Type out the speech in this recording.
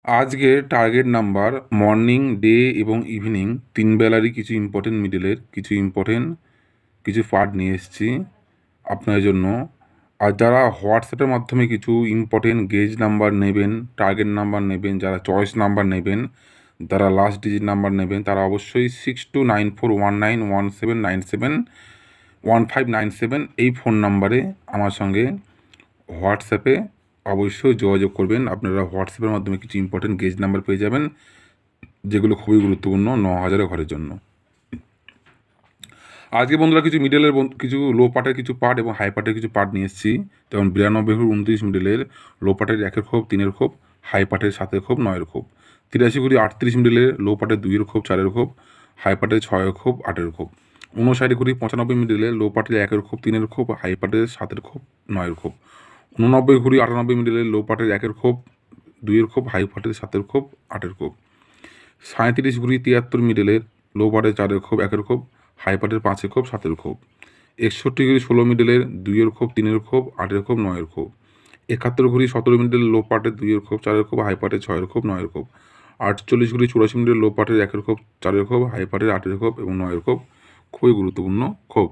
আজকে target number morning, day এবং evening 3 বেলারই কিছু ইম্পর্টেন্ট মিডলের কিছু পার্ট নিয়ে এসেছি আপনাদের জন্য। আর যারা হোয়াটসঅ্যাপের মাধ্যমে কিছু ইম্পর্টেন্ট গেজ নাম্বার নেবেন, টার্গেট নাম্বার নেবেন, যারা চয়েস নাম্বার নেবেন, যারা লাস্ট ডিজিট নাম্বার নেবেন, তারা অবশ্যই 62941917971597 এই ফোন নাম্বারে আমার সঙ্গে হোয়াটসঅ্যাপে অবশ্যই যোগাযোগ করবেন। আপনারা হোয়াটসঅ্যাপের মাধ্যমে কিছু ইম্পর্টেন্ট গেজ নাম্বার পেয়ে যাবেন, যেগুলো খুবই গুরুত্বপূর্ণ 9000 ঘরের জন্য। আজকে বন্ধুরা কিছু মিডলের কিছু লো পার্টের কিছু পার্ট এবং হাই পার্টের কিছু পার্ট নিয়ে এসেছি। যেমন 92 মিডলের লো পার্টের 1 খোপ 3 খোপ, হাই পার্টের 7 খোপ 9 খোপ। 83 মিডলের লো পার্টের 2 খোপ 4 খোপ, হাই পার্টের 6 খোপ 8 খোপ। 59 মিডলের লো পার্টের 1 খোপ 3 খোপ, হাই পার্টের 7 খোপ 9 খোপ। 99 মিডলের লো পার্টের 1 খোপ 2 খোপ, হাই পার্টের 7 খোপ 8 খোপ। 37 মিডলের লো পার্টের 4 খোপ 1 খোপ, হাই পার্টের 5 খোপ 7 খোপ। 61 মিডলের 2 খোপ 3 খোপ 8 খোপ 9 খোপ। 71 মিডলের লো পার্টের 2 খোপ 4 খোপ, হাই পার্টের 6 খোপ 9 খোপ। 48 মিডলের লো পার্টের 1 খোপ 4 খোপ, হাই পার্টের 8 খোপ এবং 9 খোপ। খুবই গুরুত্বপূর্ণ খোপ।